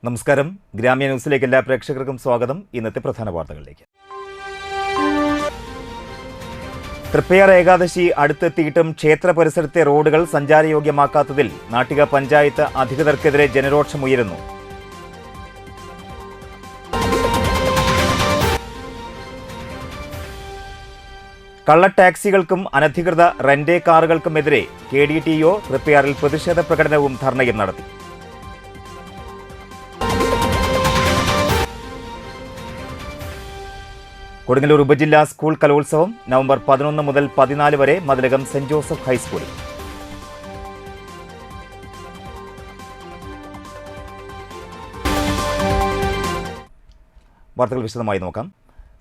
നമസ്കാരം. ഗ്രാമ്യ ന്യൂസിലേക്ക് എല്ലാ പ്രേക്ഷകർക്കും സ്വാഗതം. ഇന്നത്തെ പ്രധാന വാർത്തകളിലേക്ക്. തൃപ്പയാർ ഏകാദശി അടുത്തെത്തിയിട്ടും ക്ഷേത്ര പരിസരത്തെ റോഡുകൾ സഞ്ചാരയോഗ്യമാക്കാത്തതിൽ നാട്ടിക പഞ്ചായത്ത് അധികൃതർക്കെതിരെ ജനരോക്ഷമുയരുന്നു. കള്ള ടാക്സികൾക്കും അനധികൃത റെന്റേ കാറുകൾക്കുമെതിരെ KDTO തൃപ്പയാറിൽ പ്രതിഷേധ പ്രകടനവും ധർണയും നടത്തി. കൊടുങ്ങല്ലൂർ ഉപജില്ലാ സ്കൂൾ കലോത്സവം നവംബർ 11 മുതൽ 14 വരെ മതിലകം സെന്റ് ജോസഫ് ഹൈസ്കൂളിൽ. വാർത്തകൾ വിശദമായി നോക്കാം.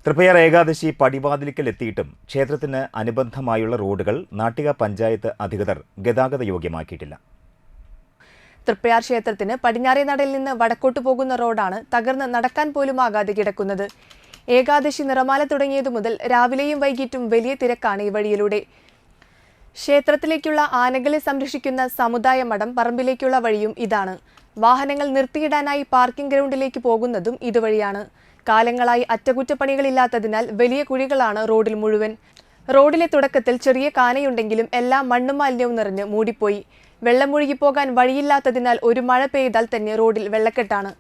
തൃപ്പയാർ ഏകാദശി പടിവാതിലിക്കൽ എത്തിയിട്ടും ക്ഷേത്രത്തിന് അനുബന്ധമായുള്ള റോഡുകൾ നാട്ടിക പഞ്ചായത്ത് അധികൃതർ ഗതാഗത യോഗ്യമാക്കിയിട്ടില്ല. തൃപ്പയാർ ക്ഷേത്രത്തിന് പടിഞ്ഞാറേ നടയിൽ നിന്ന് വടക്കോട്ട് പോകുന്ന റോഡാണ് തകർന്ന് നടക്കാൻ പോലും ആകാതെ കിടക്കുന്നത്. ഏകാദശി നിറമാല തുടങ്ങിയതു മുതൽ രാവിലെയും വൈകിട്ടും വലിയ തിരക്കാണ് ഈ വഴിയിലൂടെ. ക്ഷേത്രത്തിലേക്കുള്ള ആനകളെ സംരക്ഷിക്കുന്ന സമുദായ മഠം പറമ്പിലേക്കുള്ള വഴിയും ഇതാണ്. വാഹനങ്ങൾ നിർത്തിയിടാനായി പാർക്കിംഗ് ഗ്രൗണ്ടിലേക്ക് പോകുന്നതും ഇതുവഴിയാണ്. കാലങ്ങളായി അറ്റകുറ്റപ്പണികളില്ലാത്തതിനാൽ വലിയ കുഴികളാണ് റോഡിൽ മുഴുവൻ. റോഡിലെ തുടക്കത്തിൽ ചെറിയ കാനയുണ്ടെങ്കിലും എല്ലാം മണ്ണും മാലിന്യവും നിറഞ്ഞ് മൂടിപ്പോയി. വെള്ളം ഒഴുകിപ്പോകാൻ വഴിയില്ലാത്തതിനാൽ ഒരു മഴ പെയ്താൽ തന്നെ റോഡിൽ വെള്ളക്കെട്ടാണ്.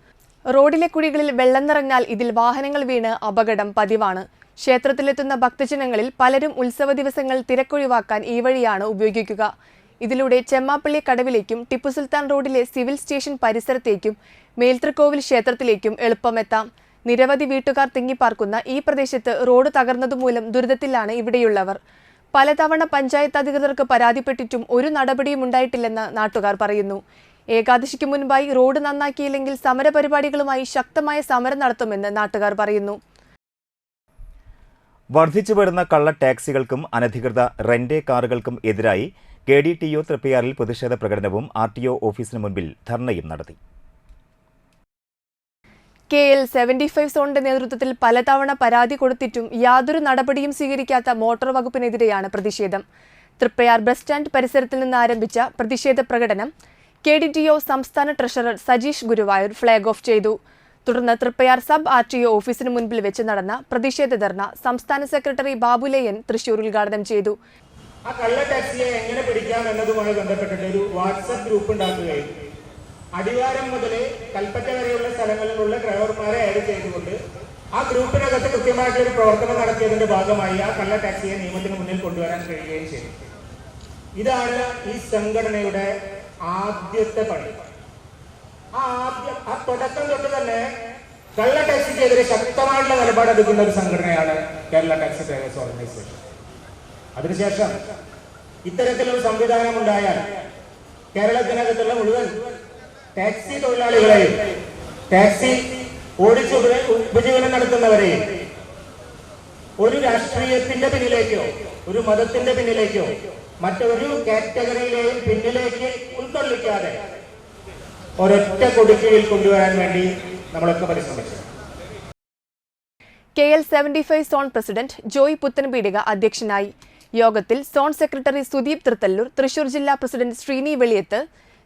റോഡിലെ കുഴികളിൽ വെള്ളം നിറഞ്ഞാൽ ഇതിൽ വാഹനങ്ങൾ വീണ് അപകടം പതിവാണ്. ക്ഷേത്രത്തിലെത്തുന്ന ഭക്തജനങ്ങളിൽ പലരും ഉത്സവ ദിവസങ്ങൾ തിരക്കൊഴിവാക്കാൻ ഈ വഴിയാണ് ഉപയോഗിക്കുക. ഇതിലൂടെ ചെമ്മാപ്പള്ളി കടവിലേക്കും ടിപ്പു സുൽത്താൻ റോഡിലെ സിവിൽ സ്റ്റേഷൻ പരിസരത്തേക്കും മേൽത്തൃക്കോവിൽ ക്ഷേത്രത്തിലേക്കും എളുപ്പമെത്താം. നിരവധി വീട്ടുകാർ തിങ്ങിപ്പാർക്കുന്ന ഈ പ്രദേശത്ത് റോഡ് തകർന്നതുമൂലം ദുരിതത്തിലാണ് ഇവിടെയുള്ളവർ. പലതവണ പഞ്ചായത്ത് അധികൃതർക്ക് പരാതിപ്പെട്ടിട്ടും ഒരു നടപടിയും ഉണ്ടായിട്ടില്ലെന്ന് നാട്ടുകാർ പറയുന്നു. ഏകാദശിക്ക് മുൻപായി റോഡ് നന്നാക്കിയില്ലെങ്കിൽ സമരപരിപാടികളുമായി ശക്തമായ സമരം നടത്തുമെന്ന് നാട്ടുകാർ പറയുന്നു. വർദ്ധിച്ചു വരുന്ന കള്ള ടാക്സികൾക്കും അനധികൃത റെന്റേ കാറുകൾക്കും എതിരായി KDTO തൃപ്പയാറിൽ പ്രതിഷേധ പ്രകടനവും RTO ഓഫീസിന് മുൻപിൽ ധർണയും നടത്തി. KL75 സോണിന്റെ നേതൃത്വത്തിൽ പലതവണ പരാതി കൊടുത്തിട്ടും യാതൊരു നടപടിയും സ്വീകരിക്കാത്ത മോട്ടോർ വകുപ്പിനെതിരെയാണ് പ്രതിഷേധം. തൃപ്പയാർ ബസ് സ്റ്റാൻഡ് പരിസരത്തിൽ നിന്ന് ആരംഭിച്ച പ്രതിഷേധ പ്രകടനം KDTO സംസ്ഥാന treasurer Sajeesh Guruvayur flag off ചെയ്തു. തുടർന്ന് തൃപ്പയാർ സബ് RTO ഓഫീസിന് മുൻപിൽ വെച്ച് നടന്ന പ്രതിഷേധ ധർണ സംസ്ഥാന സെക്രട്ടറി ബാബുലേയൻ തൃശൂർ ഉദ്ഘാടനം ചെയ്തു. ആ കള്ള ടാക്സിയെ എങ്ങനെ പിടിക്കാം എന്നതുമായി ബന്ധപ്പെട്ടിട്ട് ഒരു വാട്സ്ആപ്പ് ഗ്രൂപ്പ് ഉണ്ടാക്കുകയും അടിവാരം മുതൽ കൽപ്പറ്റ വരെയുള്ള സ്ഥലങ്ങളിലുള്ള ഡ്രൈവർമാരെ ആഡ് ചെയ്തുകൊണ്ട് ആ ഗ്രൂപ്പിനകത്ത് കൃത്യമായിട്ടൊരു പ്രവർത്തനം നടത്തിയതിന്റെ ഭാഗമായി ആ കള്ള ടാക്സിയെ നിയമത്തിന് മുന്നിൽ കൊണ്ടുവരാൻ കഴിയുകയും ചെയ്തു. ഇതാണ് ഈ സംഘടനയുടെ ആദ്യത്തെ പണി. ആ തുടക്കം തൊട്ട് തന്നെ കള്ള ടാക്സിക്കെതിരെ ശക്തമായിട്ടുള്ള നിലപാടെടുക്കുന്ന ഒരു സംഘടനയാണ് കേരള ടാക്സി ഡ്രൈവേഴ്സ് ഓർഗനൈസേഷൻ. അതിനുശേഷം ഇത്തരത്തിലൊരു സംവിധാനം ഉണ്ടായാൽ കേരളത്തിനകത്തുള്ള മുഴുവൻ ടാക്സി തൊഴിലാളികളെയും ടാക്സി ഓടിച്ച് ഉപജീവനം നടത്തുന്നവരെയും ഒരു രാഷ്ട്രീയത്തിന്റെ പിന്നിലേക്കോ ഒരു മതത്തിന്റെ പിന്നിലേക്കോ മറ്റൊരു കാറ്റഗറിയിലെയും പിന്നിലേക്ക് ഉൾക്കൊള്ളിക്കാതെ ഒരൊറ്റ കൊടുക്കയിൽ കൊണ്ടുവരാൻ വേണ്ടി നമ്മളൊക്കെ പരിശ്രമിച്ചു. KL75 zone president Joy Puthenpeedika അധ്യക്ഷനായി. യോഗത്തിൽ സോൺ സെക്രട്ടറി സുദീപ് തൃത്തല്ലൂർ, തൃശൂർ ജില്ലാ പ്രസിഡന്റ് ശ്രീനി വെളിയത്ത്,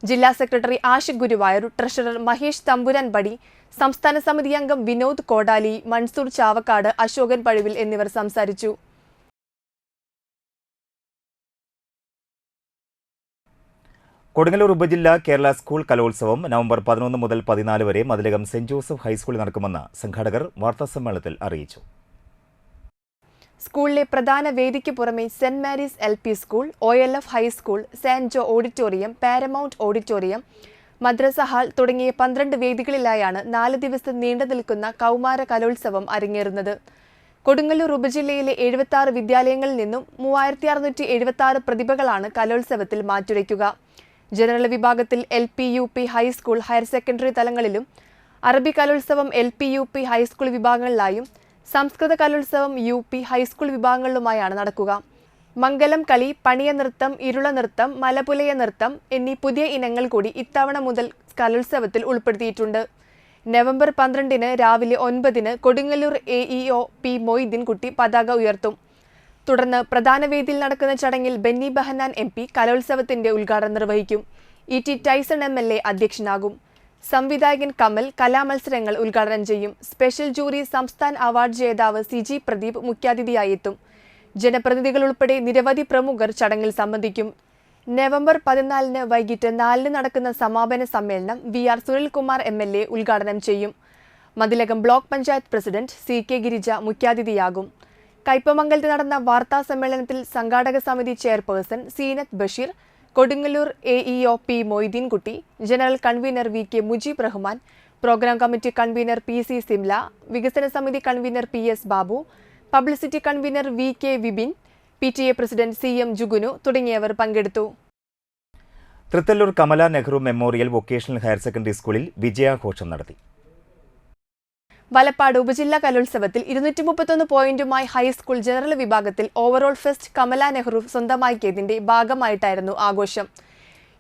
ജില്ലാ സെക്രട്ടറി ആഷിഖ് ഗുരുവായൂർ, ട്രഷറർ മഹേഷ് തമ്പുരാൻ ബടി, സംസ്ഥാന സമിതി അംഗം വിനോദ് കോടാലി, മൻസൂർ ചാവക്കാട്, അശോകൻ പഴുവിൽ എന്നിവർ സംസാരിച്ചു. കൊടുങ്ങല്ലൂർ ഉപജില്ലാ കേരള സ്കൂൾ കലോത്സവം നവംബർ 11 മുതൽ 14 വരെ മതിലകം സെന്റ് ജോസഫ് ഹൈസ്കൂളിൽ നടക്കുമെന്ന് സംഘാടകർ വാർത്താസമ്മേളനത്തിൽ അറിയിച്ചു. സ്കൂളിലെ പ്രധാന വേദിക്ക് പുറമെ saint Mary's LP school, OLF high school, saint Jo auditorium, Paramount auditorium, മദ്രസ ഹാൾ തുടങ്ങിയ 12 വേദികളിലായാണ് 4 ദിവസം നീണ്ടു നിൽക്കുന്ന കൗമാര കലോത്സവം അരങ്ങേറുന്നത്. കൊടുങ്ങല്ലൂർ ഉപജില്ലയിലെ 76 വിദ്യാലയങ്ങളിൽ നിന്നും 3676 പ്രതിഭകളാണ് കലോത്സവത്തിൽ മാറ്റുരയ്ക്കുക. ജനറൽ വിഭാഗത്തിൽ LP, UP, high school, higher secondary തലങ്ങളിലും, അറബി കലോത്സവം LP, UP, ഹൈസ്കൂൾ വിഭാഗങ്ങളിലായും, സംസ്കൃത കലോത്സവം UP, ഹൈസ്കൂൾ വിഭാഗങ്ങളിലുമായാണ് നടക്കുക. മംഗലം കളി, പണിയ നൃത്തം, ഇരുള നൃത്തം, മലപുലയ നൃത്തം എന്നീ പുതിയ ഇനങ്ങൾ കൂടി ഇത്തവണ മുതൽ കലോത്സവത്തിൽ ഉൾപ്പെടുത്തിയിട്ടുണ്ട്. നവംബർ 12 രാവിലെ 9 കൊടുങ്ങല്ലൂർ AEO P മൊയ്തീൻ കുട്ടി പതാക ഉയർത്തും. തുടർന്ന് പ്രധാന വേദിയിൽ നടക്കുന്ന ചടങ്ങിൽ ബെന്നി ബെഹന്നാൻ MP കലോത്സവത്തിന്റെ ഉദ്ഘാടനം നിർവഹിക്കും. E.T. Tyson MLA അധ്യക്ഷനാകും. സംവിധായകൻ കമൽ കലാമത്സരങ്ങൾ ഉദ്ഘാടനം ചെയ്യും. സ്പെഷ്യൽ ജൂറി സംസ്ഥാന അവാർഡ് ജേതാവ് CG പ്രദീപ് മുഖ്യാതിഥിയായി എത്തും. ജനപ്രതിനിധികൾ ഉൾപ്പെടെ നിരവധി പ്രമുഖർ ചടങ്ങിൽ സംബന്ധിക്കും. നവംബർ 14 വൈകിട്ട് 4 നടക്കുന്ന സമാപന സമ്മേളനം VR സുനിൽകുമാർ MLA ഉദ്ഘാടനം ചെയ്യും. Mathilakam block panchayat president CK Girija മുഖ്യാതിഥിയാകും. കയ്പമംഗലത്ത് നടന്ന വാർത്താ സമ്മേളനത്തിൽ സംഘാടക സമിതി chairperson Seenath Basheer, Kodungallur AEO P Moideenkutty, general convener VK Mujeeb Rahman, programme committee convener PC Simla, വികസന സമിതി convener PS Babu, publicity convener VK Vipin, PTA president CM Jugunu തുടങ്ങിയവർ പങ്കെടുത്തു. Thrithallur Kamala Nehru memorial vocational higher secondary സ്കൂളിൽ വിജയാഘോഷം നടത്തി. വലപ്പാട് ഉപജില്ലാ കലോത്സവത്തിൽ 231 പോയിന്റുമായി ഹൈസ്കൂൾ ജനറൽ വിഭാഗത്തിൽ ഓവറോൾ ഫസ്റ്റ് കമല നെഹ്റു സ്വന്തമാക്കിയതിന്റെ ഭാഗമായിട്ടായിരുന്നു ആഘോഷം.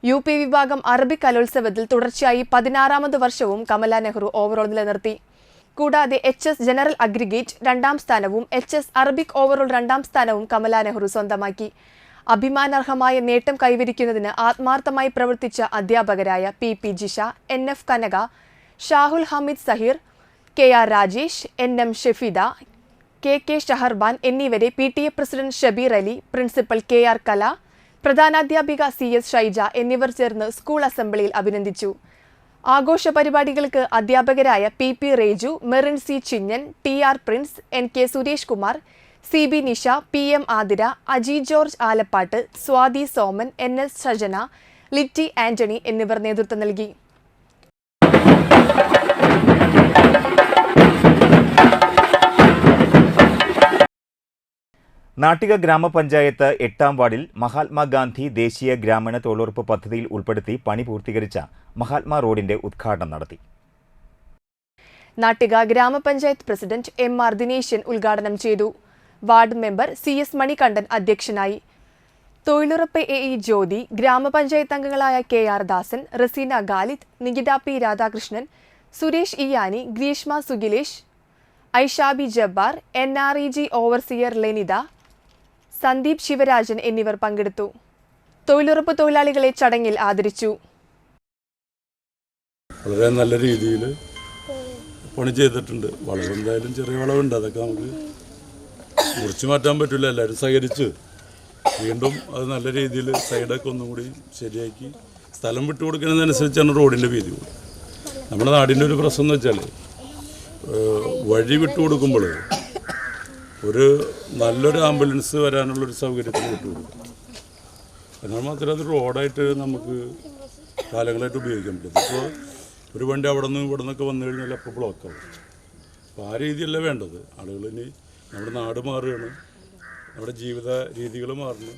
UP വിഭാഗം അറബിക് കലോത്സവത്തിൽ തുടർച്ചയായി 16ാമത് വർഷവും കമല നെഹ്റു ഓവറോൾ നിലനിർത്തി. കൂടാതെ HS ജനറൽ അഗ്രിഗേറ്റ് 2ാം സ്ഥാനവും HS അറബിക് ഓവറോൾ 2ാം സ്ഥാനവും കമല നെഹ്റു സ്വന്തമാക്കി. അഭിമാനാർഹമായ നേട്ടം കൈവരിക്കുന്നതിന് ആത്മാർത്ഥമായി പ്രവർത്തിച്ച അധ്യാപകരായ PP ജിഷ, NF കനക, Shahul Hameed Zaheer, KR Rajesh, NM Shefeeda, KK Shaharban എന്നിവരെ PTA president Shabeer Ali, principal KR കല, പ്രധാനാധ്യാപിക CS ഷൈജ എന്നിവർ ചേർന്ന് സ്കൂൾ അസംബ്ലിയിൽ അഭിനന്ദിച്ചു. ആഘോഷ പരിപാടികൾക്ക് അധ്യാപകരായ PP Reju, Merin C Chinnan, TR Prince, NK Suresh Kumar, CB Nisha, PM Athira, Aji George Alappatt, Swathi Soman, NS Shajana, Litty Antony എന്നിവർ നേതൃത്വം നൽകി. നാട്ടിക ഗ്രാമപഞ്ചായത്ത് 8ാം വാർഡിൽ മഹാത്മാഗാന്ധി ദേശീയ ഗ്രാമീണ തൊഴിലുറപ്പ് പദ്ധതിയിൽ ഉൾപ്പെടുത്തി പണി പൂർത്തീകരിച്ച മഹാത്മാ റോഡിന്റെ ഉദ്ഘാടനം നടത്തി. നാട്ടിക ഗ്രാമപഞ്ചായത്ത് പ്രസിഡന്റ് MR ദിനേശൻ ഉദ്ഘാടനം ചെയ്തു. വാർഡ് മെമ്പർ CS മണികണ്ഠൻ അധ്യക്ഷനായി. തൊഴിലുറപ്പ് AE ജ്യോതി, ഗ്രാമപഞ്ചായത്ത് അംഗങ്ങളായ KR ദാസൻ, Razeena Khalid, Nikita P Radhakrishnan, Suresh ഇയാനി, Greeshma Sugilesh, Aishabi Jabbar, NREG overseer ലെനിത, Sandeep Sivarajan എന്നിവർ പങ്കെടുത്തു. തൊഴിലുറപ്പ് തൊഴിലാളികളെ ചടങ്ങിൽ ആദരിച്ചു. വളരെ നല്ല രീതിയിൽ പണി ചെയ്തിട്ടുണ്ട്. വളവ് എന്തായാലും ചെറിയ വളവുണ്ട്, അതൊക്കെ നമുക്ക് മുറിച്ചു മാറ്റാൻ പറ്റില്ല. എല്ലാവരും സഹകരിച്ച് വീണ്ടും അത് നല്ല രീതിയിൽ സൈഡൊക്കെ ഒന്നും കൂടി ശരിയാക്കി സ്ഥലം വിട്ടുകൊടുക്കുന്നതിനനുസരിച്ചാണ് റോഡിൻ്റെ വീതി കൂടും. നമ്മുടെ നാടിൻ്റെ ഒരു പ്രശ്നം എന്ന് വെച്ചാൽ വഴി വിട്ടുകൊടുക്കുമ്പോൾ ഒരു നല്ലൊരു ആംബുലൻസ് വരാനുള്ളൊരു സൗകര്യത്തിന് വിട്ടുകൊടുക്കും. എന്നാൽ മാത്രമേ അത് റോഡായിട്ട് നമുക്ക് കാലങ്ങളായിട്ട് ഉപയോഗിക്കാൻ പറ്റും. ഇപ്പോൾ ഒരു വണ്ടി അവിടെ നിന്ന് ഇവിടെ നിന്നൊക്കെ വന്നു കഴിഞ്ഞാൽ അപ്പോൾ ബ്ലോക്കാവും. അപ്പോൾ ആ രീതിയല്ല വേണ്ടത്. ആളുകൾ ഇനി നമ്മുടെ നാട് മാറുകയാണ്, നമ്മുടെ ജീവിത രീതികൾ മാറുന്നു.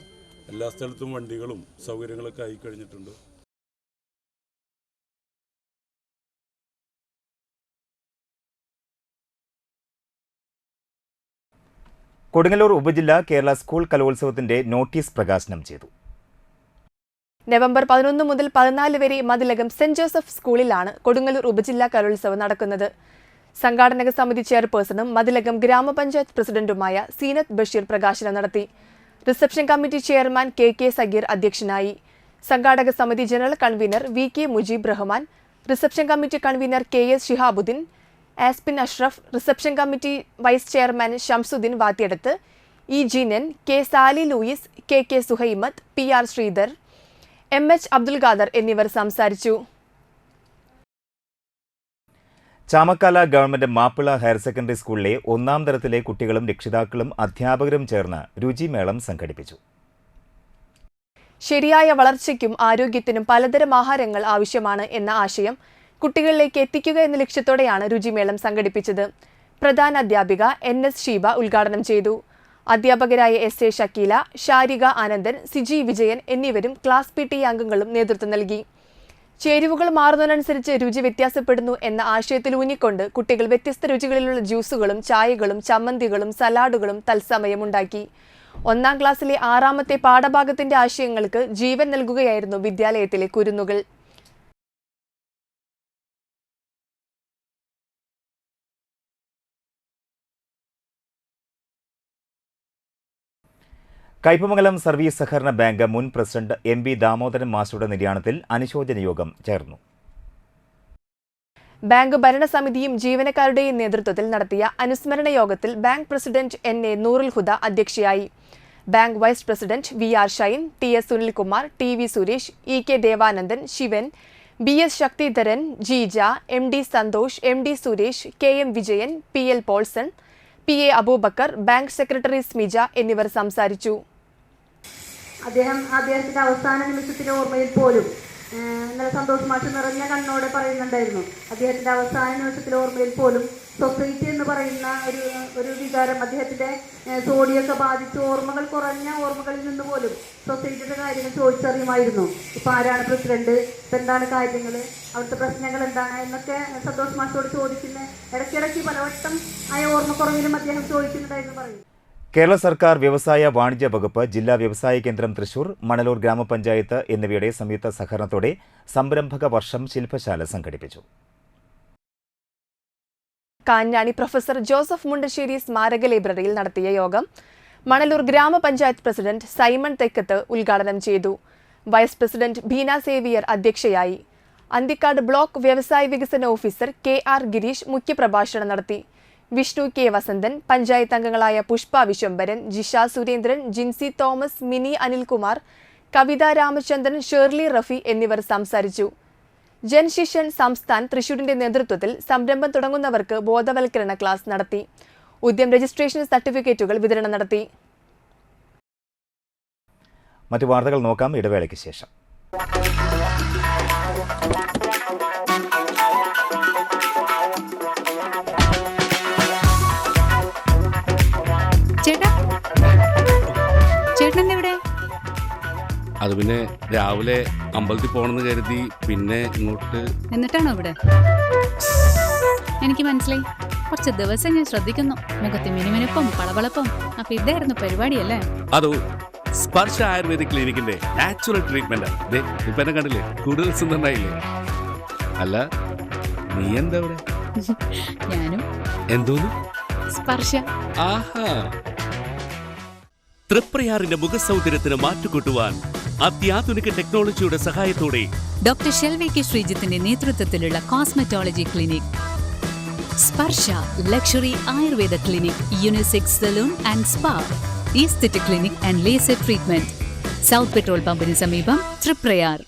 എല്ലാ സ്ഥലത്തും വണ്ടികളും സൗകര്യങ്ങളൊക്കെ ആയി കഴിഞ്ഞിട്ടുണ്ട്. കൊടുങ്ങല്ലൂർ ഉപജില്ല കേരള സ്കൂൾ കലോത്സവത്തിന്റെ നോട്ടീസ് പ്രകാശനം ചെയ്തു. നവംബർ 11 മുതൽ 14 വരെ മതിലകം സെന്റ് ജോസഫ് സ്കൂളിലാണ് കൊടുങ്ങല്ലൂർ ഉപജില്ലാ കലോത്സവം നടക്കുന്നത്. സംഘാടക സമിതി ചെയർപേഴ്സണും മതിലകം ഗ്രാമപഞ്ചായത്ത് പ്രസിഡന്റുമായ സീനത്ത് ബഷീർ പ്രകാശനം നടത്തി. Reception committee chairman KK Sageer അധ്യക്ഷനായി. സംഘാടക സമിതി general convener VK Mujeeb Rahman, reception committee convener KS Shihabuddin, Aspin Ashraf, reception committee vice chairman Shamsuddin Vathiyadath, E Jinan, K Sali Louis, KK Suhaimath, PR Sreedhar, MH Abdul Khader എന്നിവർ സംസാരിച്ചു. Chamakkala government Mappila higher secondary സ്കൂളിലെ 1ാം തരത്തിലെ കുട്ടികളും രക്ഷിതാക്കളും അധ്യാപകരും ചേർന്ന് രുചിമേളം സംഘടിപ്പിച്ചു. ശരിയായ വളർച്ചയ്ക്കും ആരോഗ്യത്തിനും പലതരം ആഹാരങ്ങൾ ആവശ്യമാണ് എന്ന ആശയം കുട്ടികളിലേക്ക് എത്തിക്കുക എന്ന ലക്ഷ്യത്തോടെയാണ് രുചിമേളം സംഘടിപ്പിച്ചത്. പ്രധാന അധ്യാപിക NS ഷീബ ഉദ്ഘാടനം ചെയ്തു. അധ്യാപകരായ SA ഷക്കീല, ഷാരിക ആനന്ദൻ, സിജി വിജയൻ എന്നിവരും ക്ലാസ് PTA അംഗങ്ങളും നേതൃത്വം നൽകി. ചേരുവകൾ മാറുന്നതിനനുസരിച്ച് രുചി വ്യത്യാസപ്പെടുന്നു എന്ന ആശയത്തിലൂന്നിക്കൊണ്ട് കുട്ടികൾ വ്യത്യസ്ത രുചികളിലുള്ള ജ്യൂസുകളും ചായകളും ചമ്മന്തികളും സലാഡുകളും തത്സമയം ഉണ്ടാക്കി. 1ാം ക്ലാസ്സിലെ 6ാമത്തെ പാഠഭാഗത്തിന്റെ ആശയങ്ങൾക്ക് ജീവൻ നൽകുകയായിരുന്നു വിദ്യാലയത്തിലെ കുരുന്നുകൾ. കയ്പമംഗലം സർവീസ് സഹകരണ ബാങ്ക് മുൻ പ്രസിഡന്റ് MB ദാമോദരൻ മാസ്റ്ററുടെ നിര്യാണത്തിൽ അനുശോചന യോഗം ചേർന്നു. ബാങ്ക് ഭരണസമിതിയും ജീവനക്കാരുടെയും നേതൃത്വത്തിൽ നടത്തിയ അനുസ്മരണ യോഗത്തിൽ bank president NA Noorul Huda അധ്യക്ഷയായി. Bank vice president VR Shine, TS Sunilkumar, TV Suresh, EK Devanandan, Shivan, BS Sakthidharan, Jeeja, MD Santhosh, MD Suresh, KM Vijayan, PL Paulson, PA Aboobacker, bank secretary Smija എന്നിവർ സംസാരിച്ചു. അദ്ദേഹത്തിന്റെ അവസാന നിമിഷത്തിന്റെ ഓർമ്മയിൽ പോലും ഇന്നലെ സന്തോഷ് മാഷ് നിറഞ്ഞ കണ്ണോടെ പറയുന്നുണ്ടായിരുന്നു. അദ്ദേഹത്തിന്റെ അവസാന നിമിഷത്തിലെ ഓർമ്മയിൽ പോലും സൊസൈറ്റി എന്ന് പറയുന്ന ഒരു വികാരം അദ്ദേഹത്തിന്റെ സോഡിയൊക്കെ ബാധിച്ച് കുറഞ്ഞ ഓർമ്മകളിൽ നിന്ന് പോലും സൊസൈറ്റിയുടെ കാര്യങ്ങൾ ചോദിച്ചറിയുമായിരുന്നു. ഇപ്പം ആരാണ് പ്രസിഡന്റ്, ഇപ്പം എന്താണ് കാര്യങ്ങൾ, അവിടുത്തെ പ്രശ്നങ്ങൾ എന്താണ് എന്നൊക്കെ സന്തോഷ് മാഷോട് ചോദിക്കുന്ന ഇടയ്ക്കിടയ്ക്ക് പലവട്ടം ആയ ഓർമ്മക്കുറവിലും അദ്ദേഹം ചോദിക്കുന്നുണ്ടായിരുന്നു പറയും. കേരള സർക്കാർ വ്യവസായ വാണിജ്യ വകുപ്പ്, ജില്ലാ വ്യവസായ കേന്ദ്രം തൃശൂർ, മണലൂർ ഗ്രാമപഞ്ചായത്ത് എന്നിവയുടെ സംയുക്ത സഹകരണത്തോടെ സംരംഭക വർഷം ശില്പശാല സംഘടിപ്പിച്ചു. കാഞ്ഞാണി പ്രൊഫസർ ജോസഫ് മുണ്ടശ്ശേരി സ്മാരക ലൈബ്രറിയിൽ നടത്തിയ യോഗം മണലൂർ ഗ്രാമപഞ്ചായത്ത് പ്രസിഡന്റ് സൈമൺ തെക്കത്ത് ഉദ്ഘാടനം ചെയ്തു. വൈസ് പ്രസിഡന്റ് ബീന സേവിയർ അധ്യക്ഷയായി. അന്തിക്കാട് ബ്ലോക്ക് വ്യവസായ വികസന ഓഫീസർ KR ഗിരീഷ് മുഖ്യപ്രഭാഷണം നടത്തി. വിഷ്ണു K വസന്തൻ, പഞ്ചായത്ത് അംഗങ്ങളായ പുഷ്പ വിശ്വംഭരൻ, ജിഷ സുരേന്ദ്രൻ, ജിൻസി തോമസ്, മിനി അനിൽകുമാർ, കവിത രാമചന്ദ്രൻ, ഷേർലി റഫി എന്നിവർ സംസാരിച്ചു. ജൻശിഷൻ സംസ്ഥാൻ തൃശൂരിന്റെ നേതൃത്വത്തിൽ സംരംഭം തുടങ്ങുന്നവർക്ക് ബോധവൽക്കരണ ക്ലാസ് നടത്തി. ഉദ്യം രജിസ്ട്രേഷൻ സർട്ടിഫിക്കറ്റുകൾ വിതരണം നടത്തി. മറ്റു വാർത്തകൾ നോക്കാം ഇടവേളയ്ക്ക് ശേഷം. അത് പിന്നെ രാവിലെ അമ്പലത്തിൽ പോകണമെന്ന് കരുതി പിന്നെ ഇങ്ങോട്ട്. എന്നിട്ടാണോ ഇവിടെ? എനിക്ക് മനസ്സിലായി. കുറച്ച് ദിവസം ഞാൻ ശ്രദ്ധിക്കുന്നു. മുഖത്ത് മിനുമിനുപ്പും പളവളപ്പും. അപ്പൊ ഇതായിരുന്നു പരിപാടിയല്ലേ? അതോ സ്പർശ ആയുർവേദിക് ക്ലിനിക്കിന്റെ നാച്ചുറൽ ട്രീറ്റ്മെന്റ്. ഇപ്പൊ എന്നെ കണ്ടില്ലേ, കൂടുതൽ സുന്ദരനായില്ലേ? അല്ല, നീ എന്താ ഇവിടെ? ഞാനും എന്തോന്ന് സ്പർശ. ആഹാ, തൃപ്രയാറിന്റെ മുഖസൗന്ദര്യത്തിന് മാറ്റുകൂട്ടുവാൻ അത്യാധുനിക ടെക്നോളജിയുടെ സഹായത്തോടെ ഡോക്ടർ ഷെൽവി കെ ശ്രീജിത്തിന്റെ നേതൃത്വത്തിലുള്ള cosmetology clinic Sparsha luxury Ayurveda clinic, unisex salon and spa, aesthetic clinic and laser treatment, south petrol പമ്പിന് സമീപം, തൃപ്രയാർ.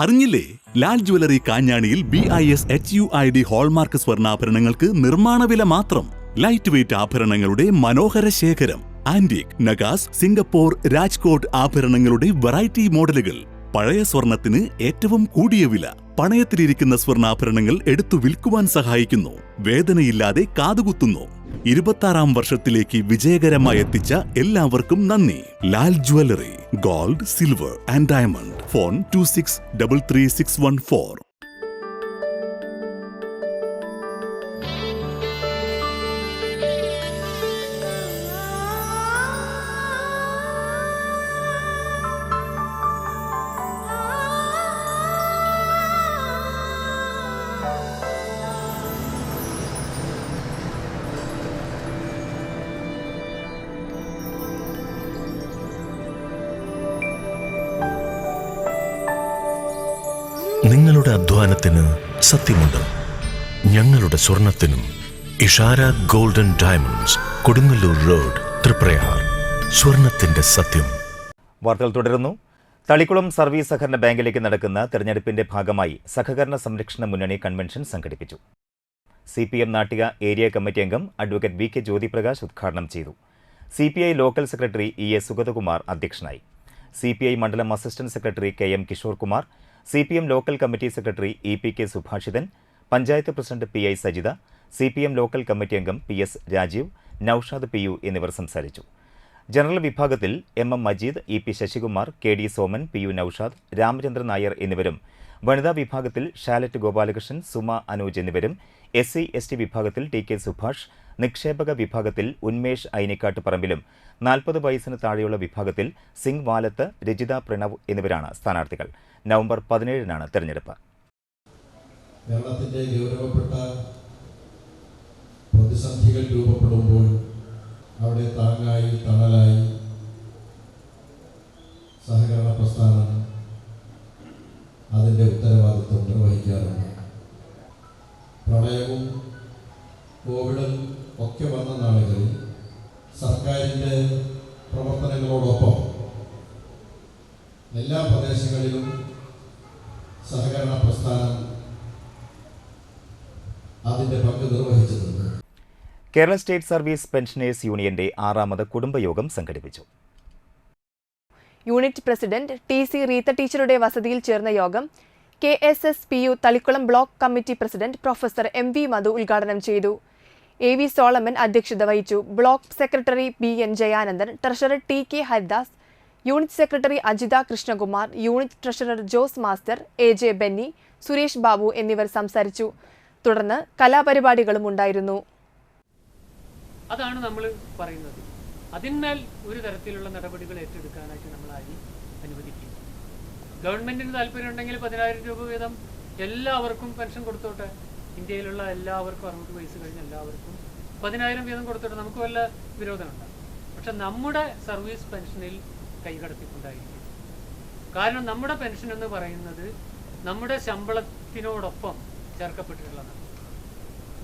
അറിഞ്ഞില്ലേ? ലാൽ ജ്വല്ലറി കാഞ്ഞാണിയിൽ BIS HUID ഹോൾമാർക്ക് സ്വർണ്ണാഭരണങ്ങൾക്ക് നിർമ്മാണ വില മാത്രം. ലൈറ്റ് വെയ്റ്റ് ആഭരണങ്ങളുടെ മനോഹര ശേഖരം, ആന്റിക്, നഗാസ്, സിംഗപ്പൂർ, രാജ്കോട്ട് ആഭരണങ്ങളുടെ വെറൈറ്റി മോഡലുകൾ, പഴയ സ്വർണത്തിന് ഏറ്റവും കൂടിയ വില, പണയത്തിലിരിക്കുന്ന സ്വർണ്ണാഭരണങ്ങൾ എടുത്തു വിൽക്കുവാൻ സഹായിക്കുന്നു, വേദനയില്ലാതെ കാതുകുത്തുന്നു. 26ാം വർഷത്തിലേക്ക് വിജയകരമായി എത്തിച്ച എല്ലാവർക്കും നന്ദി. Lal jewellery, gold, silver and diamond. Phone 26333614. നിങ്ങളുടെ അധ്വാനത്തിന് സത്യമുണ്ട്. ഞങ്ങളുടെ സ്വർണത്തിനും. Ishara golden diamonds, Kodungallur road, Triprayar. സ്വർണത്തിന്റെ സത്യം. വാർത്തകൾ തുടരുന്നു. തളിക്കുളം സർവീസ് സഹകരണ ബാങ്കിലേക്ക് നടക്കുന്ന തെരഞ്ഞെടുപ്പിന്റെ ഭാഗമായി സഹകരണ സംരക്ഷണ മുന്നണി കൺവെൻഷൻ സംഘടിപ്പിച്ചു. CPM നാട്ടിക ഏരിയ കമ്മിറ്റി അംഗം അഡ്വക്കേറ്റ് VK ജ്യോതിപ്രകാശ് ഉദ്ഘാടനം ചെയ്തു. CPI local secretary EA Sugathakumar അധ്യക്ഷനായി. CPI മണ്ഡലം assistant secretary KM Kishore Kumar, CPM local committee secretary EPK Subhashithan, panchayat president PI Sajitha, CPM local committee അംഗം PS രാജീവ്, നൌഷാദ് PU എന്നിവർ സംസാരിച്ചു. ജനറൽ വിഭാഗത്തിൽ MM Majeed, EP Sasikumar, KD Soman, PU Naushad, Ramachandran Nair എന്നിവരും, വനിതാ വിഭാഗത്തിൽ ഷാലറ്റ് ഗോപാലകൃഷ്ണൻ, സുമ അനൂജ് എന്നിവരും, SC/ST വിഭാഗത്തിൽ TK സുഭാഷ്, നിക്ഷേപക വിഭാഗത്തിൽ ഉന്മേഷ് ഐനിക്കാട്ട് പറമ്പിലും, 40 വയസ്സിന് താഴെയുള്ള വിഭാഗത്തിൽ സിംഗ് വാലത്ത്, രജിത പ്രണവ് എന്നിവരാണ് സ്ഥാനാർത്ഥികൾ. നവംബർ 17-നാണ് തെരഞ്ഞെടുപ്പ്. കേരളത്തിന്റെ ഗൗരവപ്പെട്ട പ്രതിസന്ധികൾ രൂപപ്പെടുമ്പോൾ അവിടെ താങ്ങായി തണലായി സഹകരണ പ്രസ്ഥാനം അതിൻ്റെ ഉത്തരവാദിത്വം നിർവഹിക്കാറുണ്ട്. പ്രളയവും കോവിഡും ഒക്കെ വന്ന നാളുകളിൽ സർക്കാരിൻ്റെ പ്രവർത്തനങ്ങളോടൊപ്പം എല്ലാ പ്രദേശങ്ങളിലും സഹകരണ പ്രസ്ഥാനം അതിൻ്റെ പങ്ക് നിർവഹിച്ചിട്ടുണ്ട്. കേരള സ്റ്റേറ്റ് സർവീസ് പെൻഷനേഴ്സ് യൂണിയന്റെ 6ാമത് കുടുംബയോഗം സംഘടിപ്പിച്ചു. യൂണിറ്റ് പ്രസിഡന്റ് TC റീത്ത ടീച്ചറുടെ വസതിയിൽ ചേർന്ന യോഗം KSSPU Thalikkulam block committee president professor MV Madhu ഉദ്ഘാടനം ചെയ്തു. AV സോളമൻ അധ്യക്ഷത വഹിച്ചു. Block secretary BN Jayanandan, treasurer TK Haridas, unit secretary Ajitha Krishnakumar, unit treasurer Jose master, AJ Benny, Suresh Babu എന്നിവർ സംസാരിച്ചു. തുടർന്ന് കലാപരിപാടികളും ഉണ്ടായിരുന്നു. അതാണ് നമ്മൾ പറയുന്നത്. അതിന്മേൽ ഒരു തരത്തിലുള്ള നടപടികൾ ഏറ്റെടുക്കാനായിട്ട് നമ്മൾ ആരും അനുവദിക്കും. ഗവൺമെന്റിന് താല്പര്യമുണ്ടെങ്കിൽ 10,000 രൂപ വീതം എല്ലാവർക്കും പെൻഷൻ കൊടുത്തോട്ടെ. ഇന്ത്യയിലുള്ള എല്ലാവർക്കും 60 വയസ്സ് കഴിഞ്ഞ എല്ലാവർക്കും 10,000 വീതം കൊടുത്തോട്ടെ. നമുക്ക് വല്ല വിരോധമുണ്ടാകും. പക്ഷെ നമ്മുടെ സർവീസ് പെൻഷനിൽ കൈകടത്തിക്കൊണ്ടായിരിക്കും. കാരണം നമ്മുടെ പെൻഷൻ എന്ന് പറയുന്നത് നമ്മുടെ ശമ്പളത്തിനോടൊപ്പം ചേർക്കപ്പെട്ടിട്ടുള്ളതാണ്.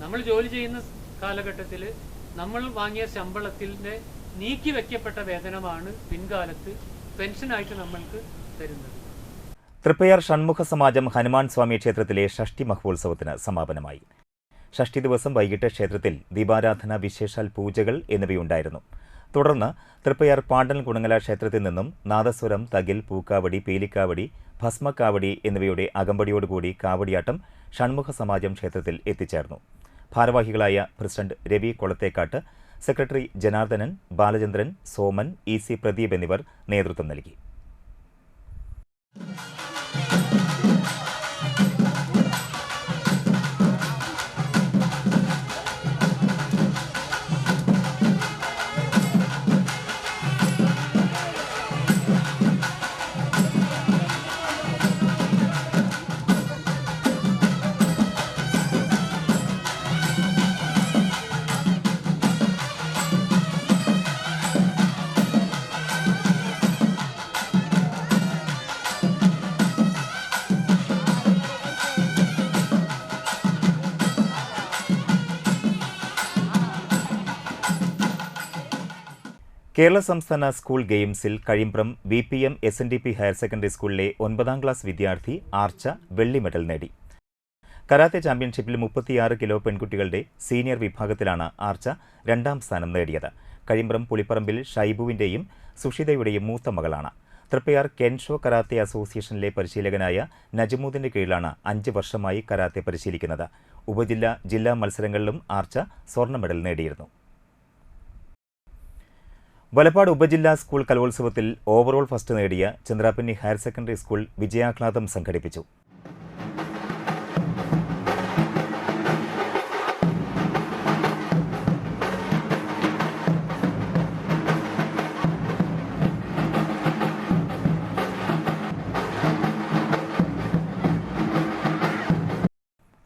നമ്മൾ ജോലി ചെയ്യുന്ന കാലഘട്ടത്തിൽ നമ്മൾ വാങ്ങിയ ശമ്പളത്തിൻ്റെ നീക്കി വയ്ക്കപ്പെട്ട വേതനമാണ് പിൻകാലത്ത് പെൻഷനായിട്ട് നമ്മൾക്ക് തരുന്നത്. തൃപ്പയാർ ഷൺമുഖ സമാജം ഹനുമാൻ സ്വാമി ക്ഷേത്രത്തിലെ ഷഷ്ടി മഹോത്സവത്തിന് സമാപനമായി. ഷഷ്ടി ദിവസം വൈകിട്ട് ക്ഷേത്രത്തിൽ ദീപാരാധന, വിശേഷാൽ പൂജകൾ എന്നിവയുണ്ടായിരുന്നു. തുടർന്ന് തൃപ്പയാർ പാണ്ടൻ കുണങ്ങല ക്ഷേത്രത്തിൽ നിന്നും നാദസ്വരം, തകിൽ, പൂക്കാവടി, പീലിക്കാവടി, ഭസ്മക്കാവടി എന്നിവയുടെ അകമ്പടിയോടുകൂടി കാവടിയാട്ടം ഷൺമുഖ സമാജം ക്ഷേത്രത്തിൽ എത്തിച്ചേർന്നു. ഭാരവാഹികളായ president Ravi Kolathekkat, secretary Janardhanan, Balachandran, Soman, EC Pradeep എന്നിവർ നേതൃത്വം നൽകി. കേരള സംസ്ഥാന സ്കൂൾ ഗെയിംസിൽ Kazhimbram BPM SNDP higher secondary സ്കൂളിലെ 9ാം ക്ലാസ് വിദ്യാർത്ഥി ആർച്ച വെള്ളി മെഡൽ നേടി. കരാത്തെ ചാമ്പ്യൻഷിപ്പിൽ 36 കിലോ പെൺകുട്ടികളുടെ സീനിയർ വിഭാഗത്തിലാണ് ആർച്ച 2ാം സ്ഥാനം നേടിയത്. കഴിമ്പ്രം പുളിപ്പറമ്പിൽ ഷൈബുവിന്റെയും സുഷിതയുടെയും മൂത്ത മകളാണ്. തൃപ്പയാർ കെൻഷോ കരാത്തെ അസോസിയേഷനിലെ പരിശീലകനായ നജ്മുദ്ദീന്റെ കീഴിലാണ് 5 വർഷമായി കരാത്തെ പരിശീലിക്കുന്നത്. ഉപജില്ലാ, ജില്ലാ മത്സരങ്ങളിലും ആർച്ച സ്വർണ്ണ മെഡൽ നേടിയിരുന്നു. വലപ്പാട് ഉപജില്ലാ സ്കൂൾ കലോത്സവത്തിൽ ഓവറോൾ ഫസ്റ്റ് നേടിയ ചന്ദ്രാപിന്നി ഹയർ സെക്കൻഡറി സ്കൂൾ വിജയാഹ്ലാദം സംഘടിപ്പിച്ചു.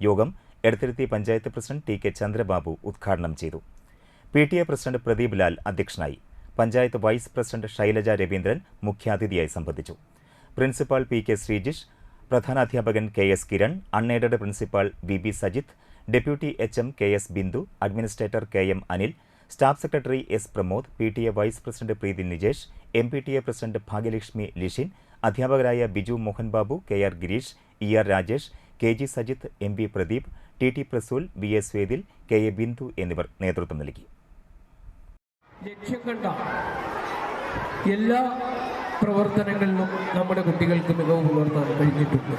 യോഗം എടത്തിരുത്തി പഞ്ചായത്ത് പ്രസിഡന്റ് TK ചന്ദ്രബാബു ഉദ്ഘാടനം ചെയ്തു. PTA പ്രസിഡന്റ് പ്രദീപ് ലാൽ അധ്യക്ഷനായി. പഞ്ചായത്ത് വൈസ് പ്രസിഡന്റ് ശൈലജ രവീന്ദ്രൻ മുഖ്യാതിഥിയായി സംബന്ധിച്ചു. പ്രിൻസിപ്പാൾ PK ശ്രീജിഷ്, പ്രധാനാധ്യാപകൻ KS Kiran, unaided principal VB Sajith, deputy HM KS Bindu, administrator KM Anil, staff secretary S Pramod, PTA vice president Preethi Nijesh, MPTA president Bhagyalakshmi Lishin, അധ്യാപകരായ Biju Mohan Babu, KR Girish, ER Rajesh, KG Sajith, MB Pradeep, TT പ്രസൂൽ, VS വേദിൽ, KA Bindu എന്നിവർ നേതൃത്വം നൽകി. ലക്ഷ്യം കണ്ട എല്ലാ പ്രവർത്തനങ്ങളിലും നമ്മുടെ കുട്ടികൾക്ക് മികവ് പുലർത്താൻ കഴിഞ്ഞിട്ടുണ്ട്.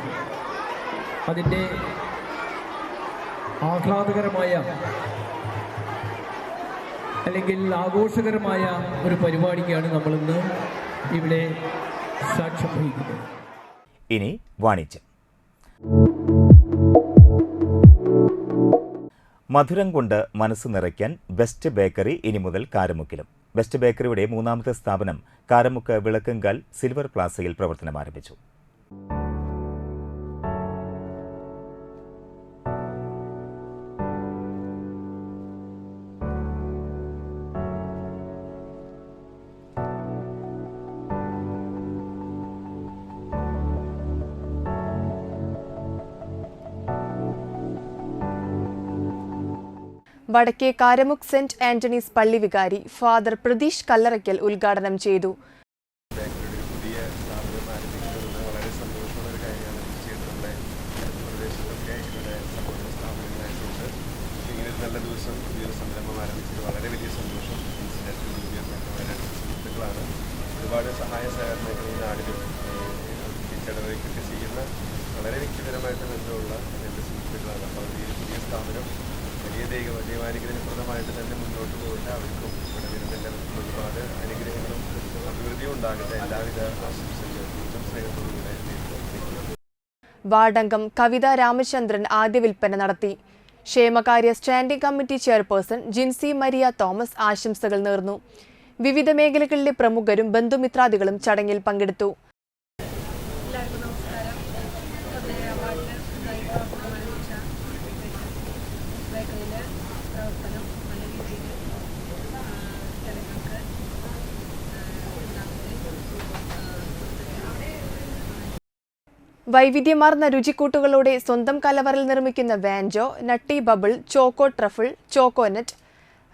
അതിൻ്റെ ആഹ്ലാദകരമായ അല്ലെങ്കിൽ ആഘോഷകരമായ ഒരു പരിപാടിക്കാണ് നമ്മളിന്ന് ഇവിടെ സാക്ഷ്യം വഹിക്കുന്നത്. ഇനി വാണിജ്യം. മധുരം കൊണ്ട് മനസ്സ് നിറയ്ക്കാൻ ബെസ്റ്റ് ബേക്കറി ഇനി മുതൽ കാരമുക്കിലും. ബെസ്റ്റ് ബേക്കറിയുടെ 3ാമത്തെ സ്ഥാപനം കാരമുക്ക് വിളക്കങ്കാൽ സിൽവർ പ്ലാസയിൽ പ്രവർത്തനം ആരംഭിച്ചു. വടക്കേ കാരമുക് സെന്റ് ആന്റണീസ് പള്ളി വികാരി ഫാദർ പ്രതീഷ് കല്ലറയ്ക്കൽ ഉദ്ഘാടനം ചെയ്തു. നല്ല ദിവസം ഈ ഒരു സംരംഭം ആരംഭിച്ചത് വളരെ വലിയ സന്തോഷം. സുഹൃത്തുക്കളാണ്, ഒരുപാട് സഹായ സഹകരണങ്ങൾ ഈ നാടിലും തിരിച്ചടവയ്ക്കൊക്കെ ചെയ്യുന്ന വളരെ വ്യക്തിപരമായിട്ട് ബന്ധമുള്ള എൻ്റെ സുഹൃത്തുക്കളാണ്. അപ്പോൾ ഈ ഒരു പുതിയ സ്ഥാപനം വലിയ ദൈവാനുഗ്രഹപ്രദമായിട്ട് തന്നെ മുന്നോട്ട് പോയിട്ട് അവർക്കും ഇവിടെ വരുന്ന എല്ലാവർക്കും ഒരുപാട് അനുഗ്രഹങ്ങളും അഭിവൃദ്ധിയും ഉണ്ടാകട്ടെ. എല്ലാവിധ ആശംസകളും സ്നേഹത്തോടുകൂടെ. വാർഡംഗം കവിത രാമചന്ദ്രൻ ആദ്യ വിൽപ്പന നടത്തി. ക്ഷേമകാര്യ standing committee chairperson Jincy Maria Thomas ആശംസകൾ നേർന്നു. വിവിധ മേഖലകളിലെ പ്രമുഖരും ബന്ധുമിത്രാദികളും ചടങ്ങിൽ പങ്കെടുത്തു. വൈവിധ്യമാർന്ന രുചിക്കൂട്ടുകളോടെ സ്വന്തം കലവറിൽ നിർമ്മിക്കുന്ന വാൻജോ, nutty bubble, choco truffle, choco nut,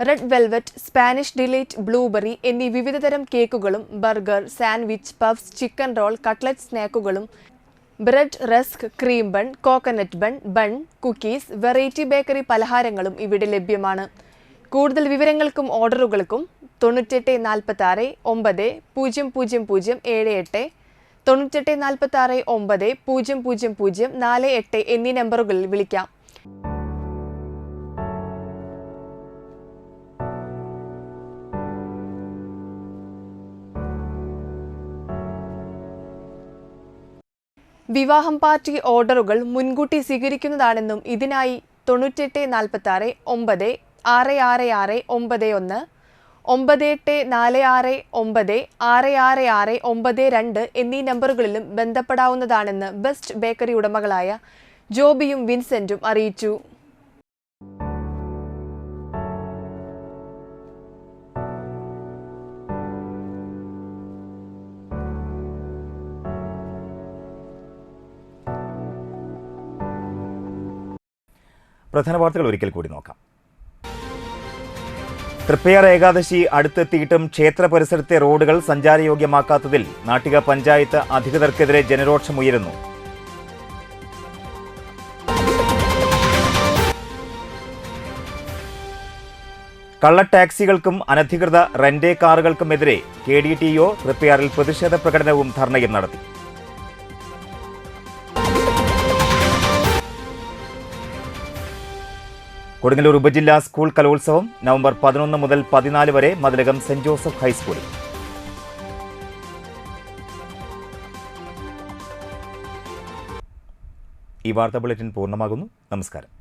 red velvet, Spanish delight, blueberry എന്നീ വിവിധതരം കേക്കുകളും burger, sandwich, puffs, chicken roll, cutlet സ്നാക്കുകളും bread, rusk, cream bun, coconut bun, cookies, variety bakery പലഹാരങ്ങളും ഇവിടെ ലഭ്യമാണ്. കൂടുതൽ വിവരങ്ങൾക്കും ഓർഡറുകൾക്കും 98 46 9 000 78 98 46 9 000 48 എന്നീ നമ്പറുകളിൽ വിളിക്കാം. വിവാഹം പാർട്ടി ഓർഡറുകൾ മുൻകൂട്ടി സ്വീകരിക്കുന്നതാണെന്നും ഇതിനായി 98 46 9 666 91 98 46 9 666 92 എന്നീ നമ്പറുകളിലും ബന്ധപ്പെടാവുന്നതാണെന്ന് ബെസ്റ്റ് ബേക്കറി ഉടമകളായ ജോബിയും വിൻസെന്റും അറിയിച്ചു. പ്രധാന വാർത്തകൾ ഒരിക്കൽ കൂടി നോക്കാം. തൃപ്പയാർ ഏകാദശി അടുത്തെത്തിയിട്ടും ക്ഷേത്ര പരിസരത്തെ റോഡുകൾ സഞ്ചാരയോഗ്യമാക്കാത്തതിൽ നാട്ടിക പഞ്ചായത്ത് അധികൃതർക്കെതിരെ ജനരോക്ഷമുയരുന്നു. കള്ള ടാക്സികൾക്കും അനധികൃത റെന്റേ കാറുകൾക്കുമെതിരെ KDTO തൃപ്പയാറിൽ പ്രതിഷേധ പ്രകടനവും ധർണയും നടത്തി. കൊടുങ്ങല്ലൂർ ഉപജില്ലാ സ്കൂൾ കലോത്സവം നവംബർ 11 മുതൽ 14 വരെ മതിലകം സെന്റ് ജോസഫ് ഹൈസ്കൂളിൽ. ഈ വാർത്താ ബുള്ളറ്റിൻ പൂർണ്ണമാകുന്നു. നമസ്കാരം.